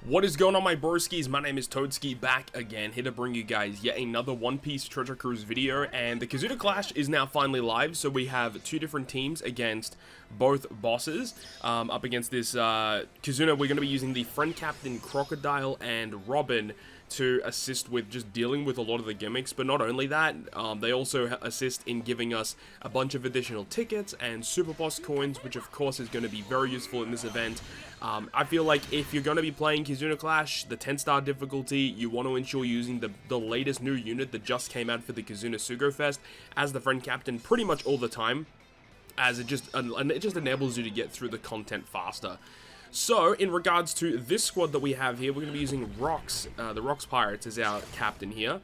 What is going on, my broskiis? My name is Toadski, back again, here to bring you guys yet another One Piece Treasure Cruise video. And the Kizuna Clash is now finally live, so we have two different teams against both bosses. Up against this Kizuna, we're going to be using the friend captain Crocodile and Robin to assist with just dealing with a lot of the gimmicks. But not only that, they also assist in giving us a bunch of additional tickets and super boss coins, which of course is going to be very useful in this event. I feel like if you're going to be playing Kizuna Clash, the 10-star difficulty, you want to ensure using the latest new unit that just came out for the Kizuna Sugo Fest as the friend captain pretty much all the time, as it just enables you to get through the content faster. So, in regards to this squad that we have here, we're going to be using Rocks, the Rocks Pirates as our captain here,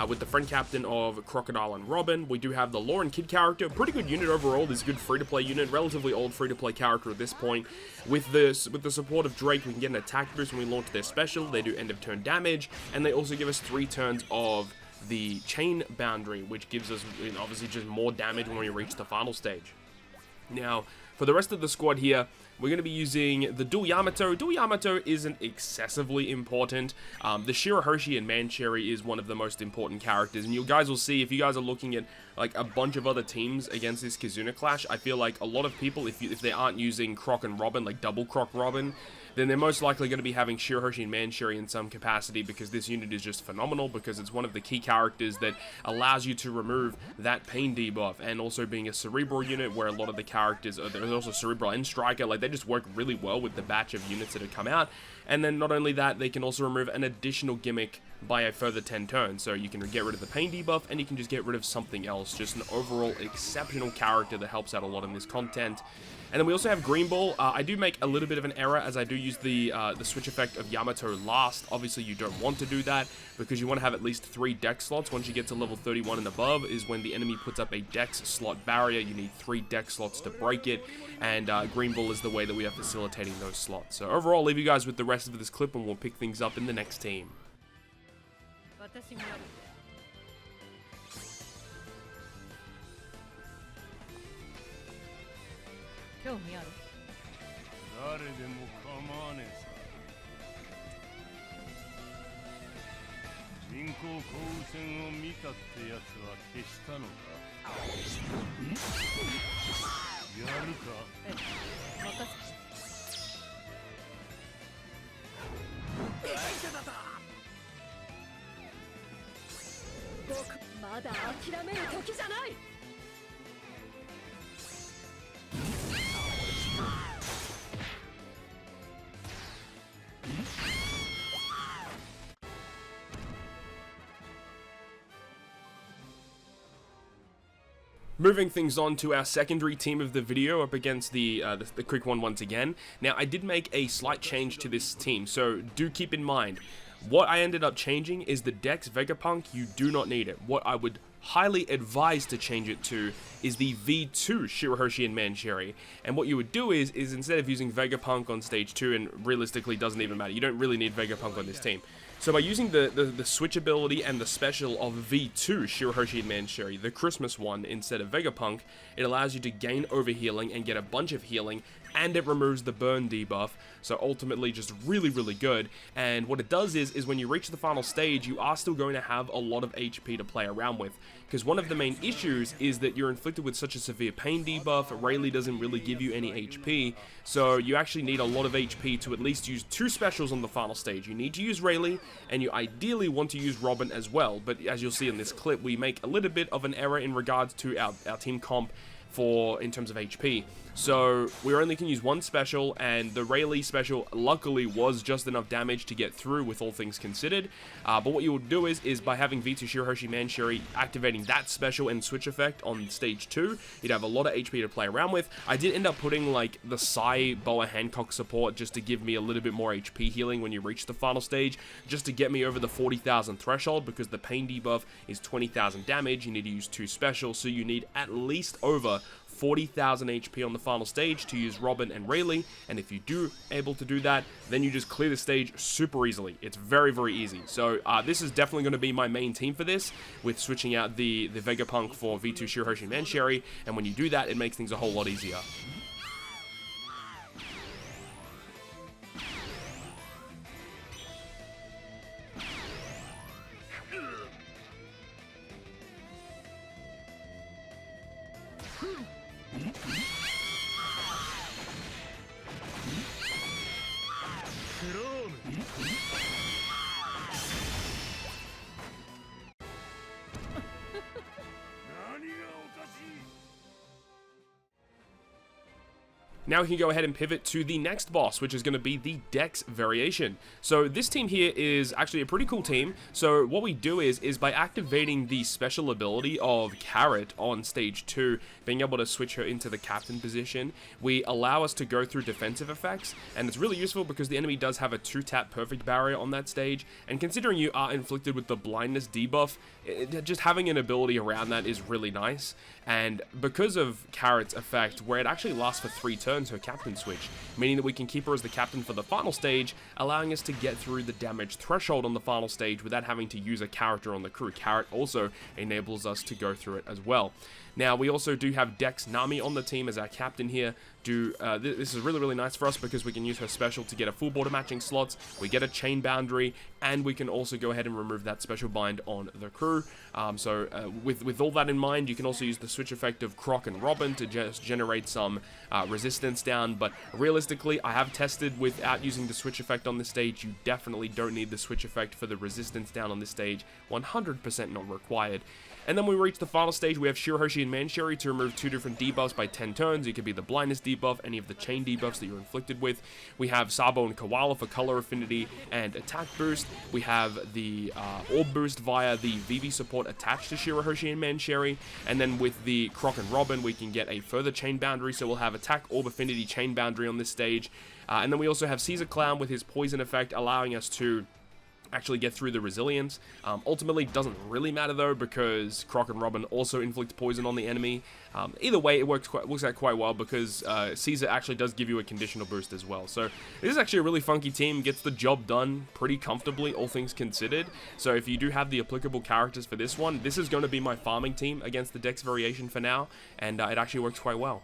with the friend captain of Crocodile and Robin. We do have the Law and Kid character, pretty good unit overall. This is a good free-to-play unit, relatively old free-to-play character at this point. With the support of Drake, we can get an attack boost when we launch their special. They do end-of-turn damage, and they also give us 3 turns of the chain boundary, which gives us, obviously, just more damage when we reach the final stage. Now, for the rest of the squad here, we're going to be using the Dual Yamato. Dual Yamato isn't excessively important. The Shirahoshi and Mancherry is one of the most important characters, and you guys will see, if you guys are looking at like a bunch of other teams against this Kizuna Clash, I feel like a lot of people, if they aren't using Croc and Robin, like double Croc Robin, then they're most likely going to be having Shirahoshi and Mancherry in some capacity, because this unit is just phenomenal, because it's one of the key characters that allows you to remove that pain debuff, and also being a Cerebral unit where a lot of the characters are, there's also Cerebral and Striker, like they just work really well with the batch of units that have come out. And then not only that, they can also remove an additional gimmick by a further 10 turns, so you can get rid of the pain debuff and you can just get rid of something else. Just an overall exceptional character that helps out a lot in this content. And then we also have Green Ball. I do make a little bit of an error, as I do use the switch effect of Yamato last. Obviously, you don't want to do that, because you want to have at least 3 dex slots. Once you get to level 31 and above is when the enemy puts up a dex slot barrier. You need 3 dex slots to break it, and Green Ball is the way that we are facilitating those slots. So overall, I'll leave you guys with the rest of this clip, and we'll pick things up in the next team. Moving things on to our secondary team of the video, up against the quick one once again. Now, I did make a slight change to this team, so do keep in mind, what I ended up changing is the Dex Vegapunk. You do not need it. What I would highly advise to change it to is the V2 Shirahoshi and Mancherry. And what you would do is instead of using Vegapunk on stage 2, and realistically doesn't even matter, you don't really need Vegapunk on this team. So by using the switch ability and the special of V2 Shirahoshi and Mancherry, the Christmas one, instead of Vegapunk, it allows you to gain overhealing and get a bunch of healing, and it removes the burn debuff. So ultimately just really, really good. And what it does is when you reach the final stage, you are still going to have a lot of HP to play around with, because one of the main issues is that you're inflicted with such a severe pain debuff. Rayleigh doesn't really give you any HP, so you actually need a lot of HP to at least use 2 specials on the final stage. You need to use Rayleigh, and you ideally want to use Robin as well, but as you'll see in this clip, we make a little bit of an error in regards to our team comp in terms of HP. So we only can use 1 special, and the Rayleigh special luckily was just enough damage to get through with all things considered. But what you would do is by having V2 Shirahoshi Mancherry, activating that special and switch effect on stage 2, you'd have a lot of HP to play around with. I did end up putting like the Sai Boa Hancock support just to give me a little bit more HP healing when you reach the final stage, just to get me over the 40,000 threshold, because the pain debuff is 20,000 damage. You need to use 2 specials, so you need at least over 40,000 HP on the final stage to use Robin and Rayleigh, and if you do able to do that, then you just clear the stage super easily. It's very, very easy. So this is definitely going to be my main team for this, with switching out the Vegapunk for V2 Shirahoshi and Mancherry, and when you do that, it makes things a whole lot easier. Now we can go ahead and pivot to the next boss, which is going to be the DEX variation. So this team here is actually a pretty cool team. So what we do is by activating the special ability of Carrot on stage 2, being able to switch her into the captain position, we allow us to go through defensive effects, and it's really useful because the enemy does have a 2-tap perfect barrier on that stage, and considering you are inflicted with the blindness debuff, just having an ability around that is really nice. And because of Carrot's effect, where it actually lasts for 3 turns, her captain switch, meaning that we can keep her as the captain for the final stage, allowing us to get through the damage threshold on the final stage without having to use a character on the crew. Carrot also enables us to go through it as well. Now, we also do have DEX Nami on the team as our captain here. This is really nice for us because we can use her special to get a full border matching slots, we get a chain boundary, and we can also go ahead and remove that special bind on the crew. With all that in mind, you can also use the switch effect of Croc and Robin to just generate some resistance down, but realistically, I have tested without using the switch effect on this stage. You definitely don't need the switch effect for the resistance down on this stage, 100% not required. And then we reach the final stage, we have Shirahoshi and Manshiri to remove 2 different debuffs by 10 turns. It could be the blindness debuff, any of the chain debuffs that you're inflicted with. We have Sabo and Koala for color affinity and attack boost. We have the orb boost via the VV support attached to Shirahoshi and Manshiri. And then with the Croc and Robin, we can get a further chain boundary, so we'll have attack, orb affinity, chain boundary on this stage. And then we also have Caesar Clown with his poison effect, allowing us to actually get through the resilience. Ultimately, doesn't really matter though, because Croc and Robin also inflict poison on the enemy. Either way, it works out quite well because Caesar actually does give you a conditional boost as well. So this is actually a really funky team, gets the job done pretty comfortably, all things considered. So if you do have the applicable characters for this one, this is going to be my farming team against the DEX variation for now, and it actually works quite well.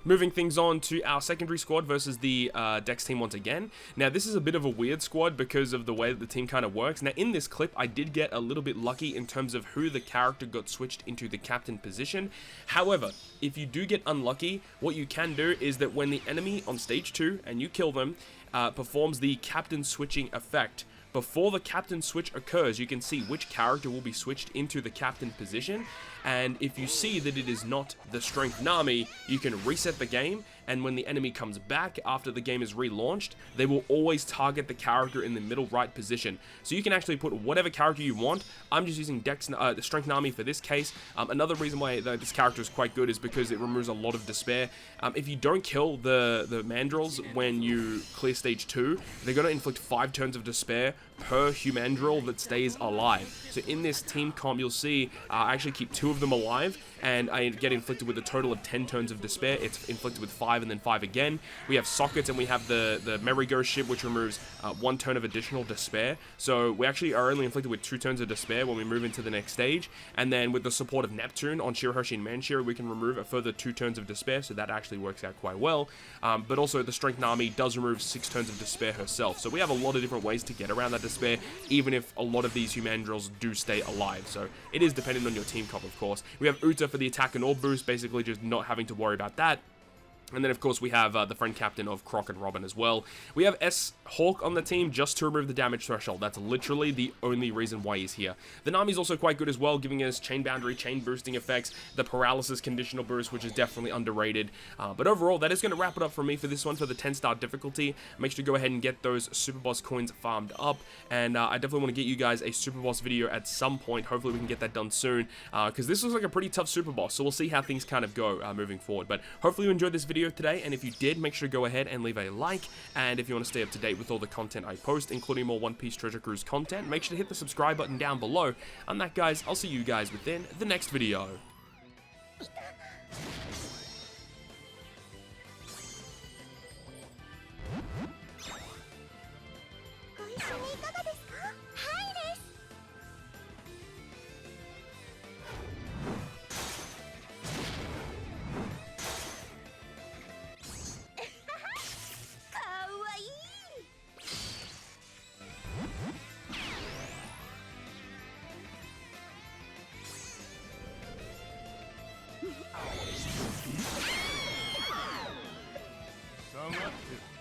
Moving things on to our secondary squad versus the DEX team once again. Now, this is a bit of a weird squad because of the way that the team kind of works. Now, in this clip, I did get a little bit lucky in terms of who the character got switched into the captain position. However, if you do get unlucky, what you can do is that when the enemy on stage 2, and you kill them, performs the captain switching effect, before the captain switch occurs, you can see which character will be switched into the captain position, and if you see that it is not the strength Nami, you can reset the game, and when the enemy comes back after the game is relaunched, they will always target the character in the middle right position. So you can actually put whatever character you want. I'm just using the strength Nami for this case. Another reason why this character is quite good is because it removes a lot of despair. If you don't kill the mandrills when you clear stage 2, they're going to inflict 5 turns of despair per humandrill that stays alive. So in this team comp, you'll see I actually keep 2 of them alive, and I get inflicted with a total of 10 turns of despair. It's inflicted with 5 and then 5 again. We have sockets, and we have the merry-go ship, which removes 1 turn of additional despair. So we actually are only inflicted with 2 turns of despair when we move into the next stage. And then with the support of Neptune on Shirahoshi and Manshiri, we can remove a further 2 turns of despair, so that actually works out quite well. But also the strength Nami does remove 6 turns of despair herself. So we have a lot of different ways to get around that despair, even if a lot of these humandrills do stay alive. So it is dependent on your team comp, of course. We have Uta for the attack and orb boost, basically just not having to worry about that. And then, of course, we have the friend captain of Croc and Robin as well. We have S-Hawk on the team just to remove the damage threshold. That's literally the only reason why he's here. The Nami's also quite good as well, giving us chain boundary, chain boosting effects, the paralysis conditional boost, which is definitely underrated. But overall, that is going to wrap it up for me for this one for the 10-star difficulty. Make sure to go ahead and get those Super Boss coins farmed up. And I definitely want to get you guys a Super Boss video at some point. Hopefully, we can get that done soon, because this looks like a pretty tough Super Boss. So we'll see how things kind of go moving forward. But hopefully you enjoyed this video today, and if you did, make sure to go ahead and leave a like. And if you want to stay up to date with all the content I post, including more One Piece Treasure Cruise content, make sure to hit the subscribe button down below. And that, guys, I'll see you guys within the next video. Somewhat.